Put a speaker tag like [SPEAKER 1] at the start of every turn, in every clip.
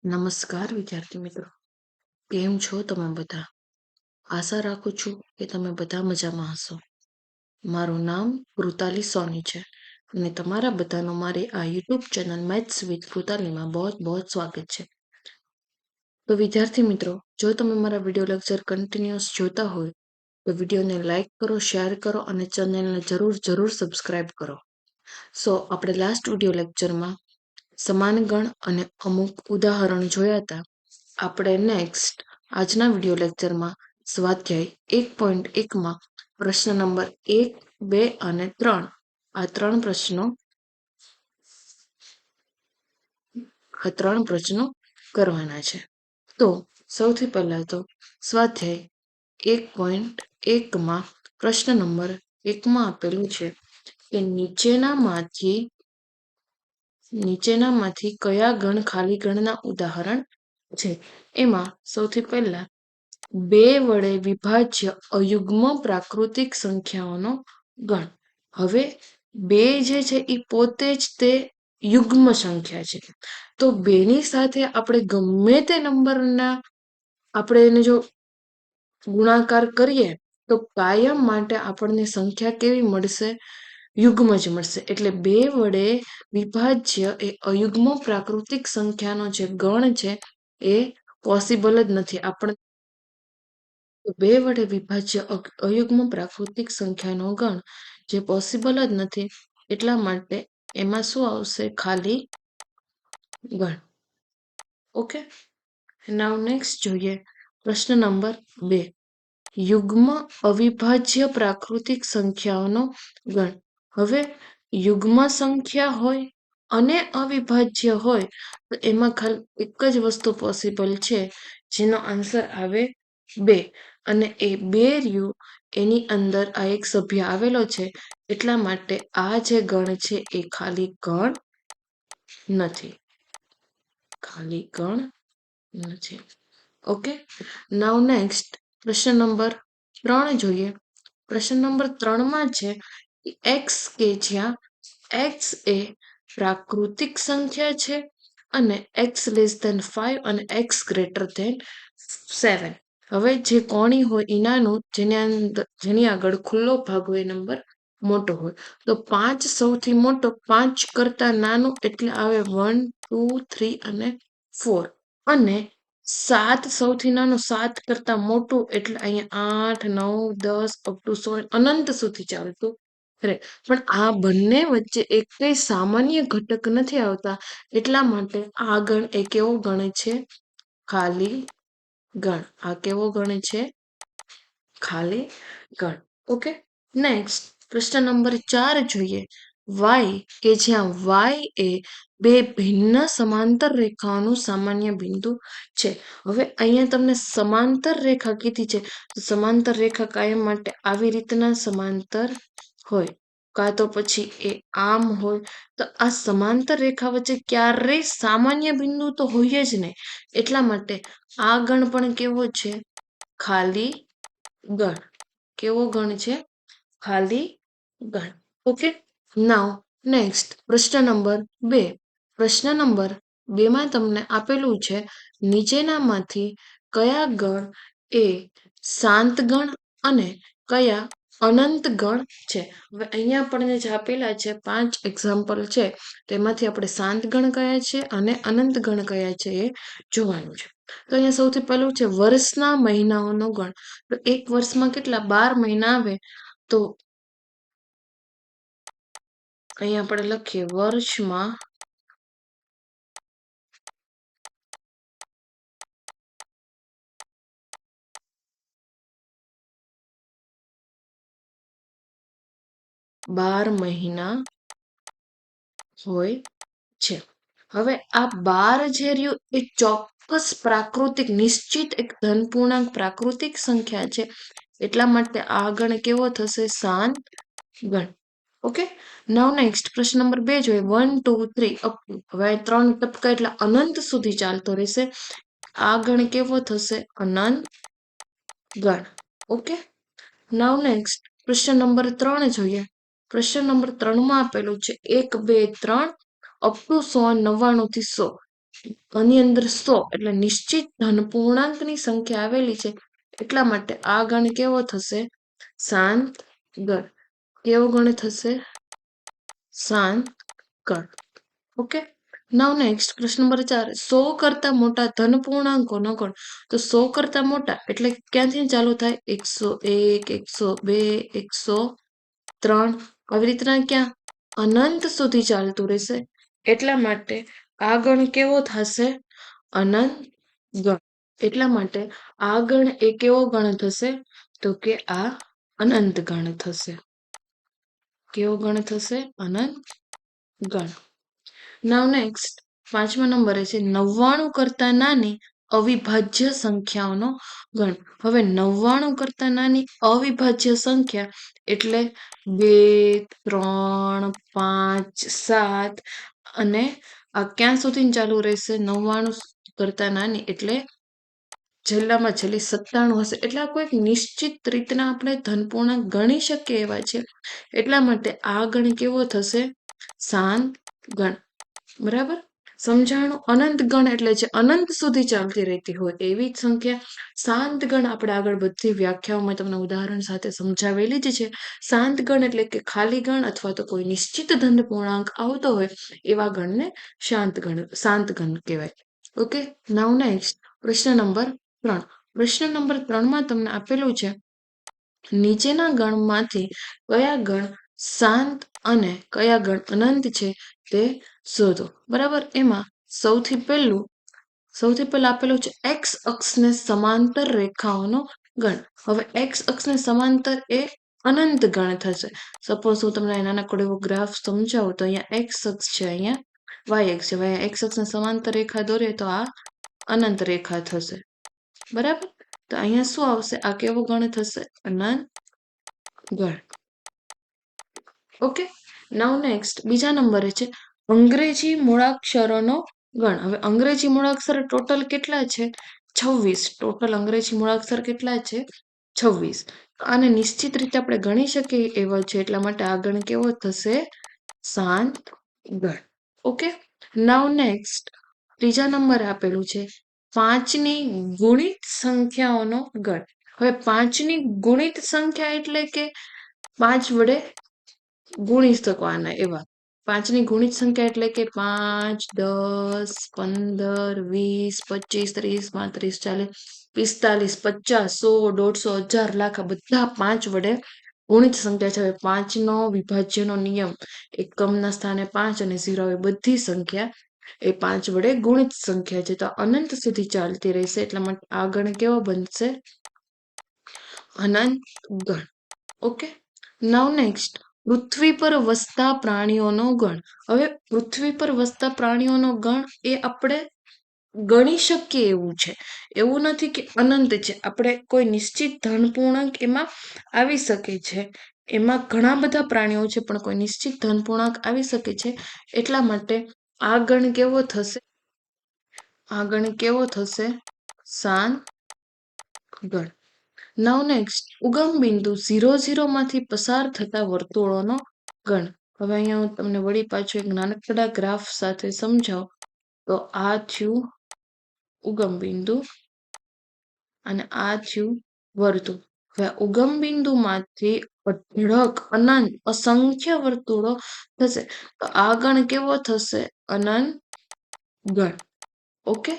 [SPEAKER 1] નમસ્કાર વિદ્યાર્થી મિત્રો, કેમ છો તમે બધા? આશા રાખું છું કે તમે બધા મજામાં હશો. મારું નામ કૃતાલી સોની છે અને તમારા બધાનું મારી આ યુટ્યુબ ચેનલ મેથ્સ વિથ કૃતાલીમાં બહુ સ્વાગત છે. તો વિદ્યાર્થી મિત્રો, જો તમે મારા વિડીયો લેક્ચર કન્ટિન્યુઅસ જોતા હોય તો વિડીયોને લાઈક કરો, શેર કરો અને ચેનલને જરૂર સબસ્ક્રાઇબ કરો. આપણે લાસ્ટ વિડીયો લેક્ચરમાં સમાનગણ અને અમુક ઉદાહરણ જોયા હતા. આપણે નેક્સ્ટ આજના વિડીયો લેક્ચરમાં સ્વાધ્યાય 1.1માં પ્રશ્ન નંબર 1, 2 અને 3 આ ત્રણ પ્રશ્નો કરવાના છે. તો સૌથી પહેલા તો સ્વાધ્યાય 1.1માં પ્રશ્ન નંબર 1માં આપેલું છે કે નીચેનામાંથી કયા ગણ ખાલી ગણના ઉદાહરણ છે. એમાં સૌથી પહેલા 2 વડે વિભાજ્ય અયુગ્મ પ્રાકૃતિક સંખ્યાઓનો ગણ. હવે 2 જે છે એ પોતે જ તે યુગ્મ સંખ્યા છે. તો 2 ની સાથે આપણે ગમે તે નંબરના આપણે એને જો ગુણાકાર કરીએ તો કાયમ માટે આપણને સંખ્યા કેવી મળશે? યુગ્મ જ મળશે. એટલે 2 વડે વિભાજ્ય એ અયુગ્મ પ્રાકૃતિક સંખ્યાનો જે ગણ છે એ પોસિબલ જ નથી. આપણે 2 વડે વિભાજ્ય અયુગ્મ પ્રાકૃતિક સંખ્યાનો ગણ જે પોસિબલ જ નથી, એટલા માટે એમાં શું આવશે? ખાલી ગણ. ઓકે, નાઉ નેક્સ્ટ જોઈએ પ્રશ્ન નંબર 2. યુગ્મ અવિભાજ્ય પ્રાકૃતિક સંખ્યાઓનો ગણ. હવે યુગ્મ સંખ્યા હોય અને અવિભાજ્ય હોય તો એમાં ખાલી એક જ વસ્તુ પોસિબલ છે, જેનો આન્સર આવે 2. અને એ 2 રહ્યું એની અંદર આ એક સભ્ય આવેલો છે, એટલા માટે આ જે ગણ છે એ ખાલી ગણ નથી. ઓકે, નાઉ નેક્સ્ટ પ્રશ્ન નંબર 3 જોઈએ. પ્રશ્ન નંબર 3માં છે x કે જ્યાં x એ પ્રાકૃતિક સંખ્યા છે અને x <5 અને x <7. હવે જે કોણી હોય એ નાનું, જેની આગળ ખુલ્લો ભાગ હોય નંબર મોટો હોય. તો 5 સૌથી મોટો, 5 કરતા નાનું એટલે આવે 1, 2, 3 અને 4. અને 7 સૌથી નાનું, 7 કરતા મોટું એટલે અહીંયા 8, 9, 10 અપ ટુ 16 અનંત સુધી ચાલતું રહે. પણ આ બંને વચ્ચે એક કઈ સામાન્ય ઘટક નથી આવતા, એટલા માટે આ ગણ એ કેવો ગણે છે? ખાલી ગણ. આ કેવો ગણે છે? ખાલી ગણ. ઓકે, નેક્સ્ટ પ્રશ્ન નંબર 4 જોઈએ. y કે જ્યાં y એ 2 ભિન્ન સમાંતર રેખાઓનું સામાન્ય બિંદુ છે. હવે અહીંયા તમને સમાંતર રેખા કીધી છે, તો સમાંતર રેખા કાયમ માટે આવી રીતના સમાંતર હોય, કાં તો પછી એ આમ હોય. તો આ સમાંતર રેખા વચ્ચે ક્યારેય સામાન્ય બિંદુ તો હોય જ નહીં, એટલા માટે આ ગણ પણ કેવો છે? ખાલી ગણ. કેવો ગણ છે? ખાલી ગણ. ઓકે, નાઉ નેક્સ્ટ પ્રશ્ન નંબર 2. પ્રશ્ન નંબર 2માં તમને આપેલું છે નીચેનામાંથી કયા ગણ એ શાંત ગણ અને કયા અનંત ગણ છે? હવે અહીંયા આપણને જે આપેલા છે 5 એક્ઝામ્પલ છે, તેમાંથી આપણે શાંત ગણ કયા છે અને અનંત ગણ કયા છે એ જોવાનું છે. તો અહીંયા સૌથી પહેલું છે વર્ષના મહિનાઓનો ગણ. તો એક વર્ષમાં કેટલા? 12 મહિના આવે. તો અહીંયા આપણે લખીએ વર્ષમાં 12 મહિના હોય છે. હવે આ 12 જે રહ્યું એ ચોક્કસ પ્રાકૃતિક, નિશ્ચિત એક ધનપૂર્ણાંક પ્રાકૃતિક સંખ્યા છે, એટલા માટે આ ગણ કેવો થશે? શાંત ગણ. ઓકે, નાઉ નેક્સ્ટ પ્રશ્ન નંબર 2 જોઈએ. 1, 2, 3 અપ ટુ. હવે 3 ટપકા એટલે અનંત સુધી ચાલતો રહેશે. આ ગણ કેવો થશે? અનંત ગણ. ઓકે, નાઉ નેક્સ્ટ પ્રશ્ન નંબર 3 જોઈએ. પ્રશ્ન નંબર 3માં આપેલું છે 1, 2, 3 અપ ટુ 99 થી 100. આની અંદર 100 એટલે નિશ્ચિત ધન પૂર્ણાંકની સંખ્યા આવેલી છે, એટલા માટે આ ગણ કેવો થશે? શાંત ગણ. કેવો ગણ થશે? શાંત ગણ. ઓકે. નાઉ નેક્સ્ટ પ્રશ્ન નંબર 4, 100 કરતા મોટા ધન પૂર્ણાંકોનો ગણ. તો 100 કરતા મોટા એટલે ક્યાંથી ચાલુ થાય? 101, 102, 103, આવી રીતના ક્યાં અનંત સુધી ચાલતું રહેશે, એટલા માટે આ ગણ કેવો થશે? અનંત ગણ. એટલા માટે આ ગણ એ કેવો ગણ થશે? તો કે આ અનંત ગણ થશે. કેવો ગણ થશે? અનંત ગણ. નાઉ નેક્સ્ટ 5મા નંબરે છે 99 કરતા નાની અવિભાજ્ય સંખ્યાઓનો ગણ. હવે 99 કરતા નાની અવિભાજ્ય સંખ્યા એટલે 2, 3, 5, 7 અને આ ક્યાં સુધી ચાલુ રહેશે? 99 કરતા નાની એટલે છેલ્લામાં છેલ્લી 97 હશે. એટલે આ કોઈક નિશ્ચિત રીતના આપણે ધન પૂર્ણાંક ગણી શકીએ એવા છે, એટલા માટે આ ગણ કેવો થશે? શાંત ગણ. બરાબર. સમજાણું? અનંત ગણ એટલે છે અનંત સુધી ચાલતી રહેતી હોય એવી જ સંખ્યા. શાંત ગણ આપણે આગળ બધી વ્યાખ્યાઓમાં તમને ઉદાહરણ સાથે સમજાવેલી જ છે. શાંત ગણ એટલે કે ખાલી ગણ અથવા તો કોઈ નિશ્ચિત ધન પૂર્ણાંક આવતો હોય એવા ગણને શાંત ગણ કહેવાય. ઓકે. નાઉ નેક્સ્ટ પ્રશ્ન નંબર 3. પ્રશ્ન નંબર 3માં તમને આપેલું છે નીચેના ગણમાંથી કયા ગણ શાંત અને કયા ગણ અનંત છે તે શોધો. બરાબર. એમાં સૌથી પહેલા આપેલું છે એક્સ અક્ષને સમાંતર રેખાઓનો ગણ. હવે એક્સ અક્ષને સમાંતર એ અનંત ગણ થશે. સપોઝ હું તમને નાનકડો એવો ગ્રાફ સમજાવું તો અહીંયા એક્સ અક્ષ છે, અહીંયા વાય અક્ષ છે. એક્સ અક્ષને સમાંતર રેખા દોરે તો આ અનંત રેખા થશે. બરાબર. તો અહીંયા શું આવશે? આ કેવો ગણ થશે? અનંત ગણ. ઓકે. નાઉ નેક્સ્ટ બીજા નંબરે છે અંગ્રેજી મૂળાક્ષરોનો ગણ. હવે અંગ્રેજી મૂળાક્ષર ટોટલ કેટલા છે? 26. ટોટલ અંગ્રેજી મૂળાક્ષર કેટલા છે? 26. આને નિશ્ચિત રીતે આપણે ગણી શકીએ એવા છે, એટલા માટે આ ગણ કેવો થશે? શાંત ગણ. ઓકે. નાઉ નેક્સ્ટ ત્રીજા નંબરે આપેલું છે 5ની ગુણિત સંખ્યાઓનો ગણ. હવે 5ની ગુણિત સંખ્યા એટલે કે 5 વડે ગુણી શકવાના એવા. 5ની ગુણિત સંખ્યા એટલે કે 5, 10, 15, 20, 25, 30, 35, 40, 45, 50, 100, 150, 1000, લાખ આ બધા 5 વડે ગુણિત સંખ્યા છે. હવે 5નો વિભાજ્યનો નિયમ એકમના સ્થાને 5 અને 0 આવે બધી સંખ્યા એ 5 વડે ગુણિત સંખ્યા છે, તો અનંત સુધી ચાલતી રહેશે, એટલા માટે આ ગણ કેવો બનશે? અનંત ગણ. ઓકે. નાઉ નેક્સ્ટ પૃથ્વી પર વસતા પ્રાણીઓનો ગણ. હવે પૃથ્વી પર વસતા પ્રાણીઓનો ગણ એ આપણે ગણી શકીએ એવું છે, એવું નથી કે અનંત છે. આપણે કોઈ નિશ્ચિત ધન પૂર્ણાંક એમાં આવી શકે છે. એમાં ઘણા બધા પ્રાણીઓ છે પણ કોઈ નિશ્ચિત ધન પૂર્ણાંક આવી શકે છે, એટલા માટે આ ગણ કેવો થશે? આ ગણ કેવો થશે? શાંત ગણ. નાઉ નેક્સ્ટ ઉગમ બિંદુ 0, 0 માંથી પસાર થતા વર્તુળોનો ગણ. હવે અહીંયા હું તમને વળી પાછું એક નાનકડા ગ્રાફ સાથે સમજાવું તો આ થયું ઉગમ બિંદુ અને આ થયું વર્તુળ. હવે ઉગમ બિંદુમાંથી અઢળક અનંત અસંખ્ય વર્તુળો થશે, તો આ ગણ કેવો થશે? અનંત ગણ. ઓકે.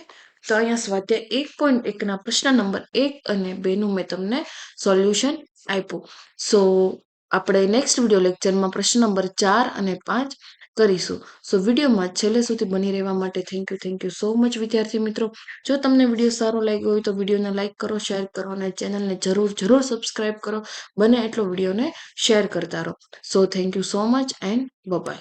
[SPEAKER 1] તો અહીંયા સ્વાધ્યાય 1.1 પ્રશ્ન નંબર 1 અને 2 નું મેં તમને સોલ્યુશન આપ્યું. સો આપણે નેક્સ્ટ વિડીયો લેક્ચરમાં પ્રશ્ન નંબર 4 અને 5 કરીશું. સો વિડીયોમાં છેલ્લે સુધી બની રહેવા માટે થેન્ક યુ સો મચ વિદ્યાર્થી મિત્રો. જો તમને વિડીયો સારો લાગ્યો હોય તો વિડીયોને લાઇક કરો, શેર કરો અને ચેનલને જરૂર સબસ્ક્રાઇબ કરો. બને એટલો વિડીયોને શેર કરતા રહો. So thank you so much and by.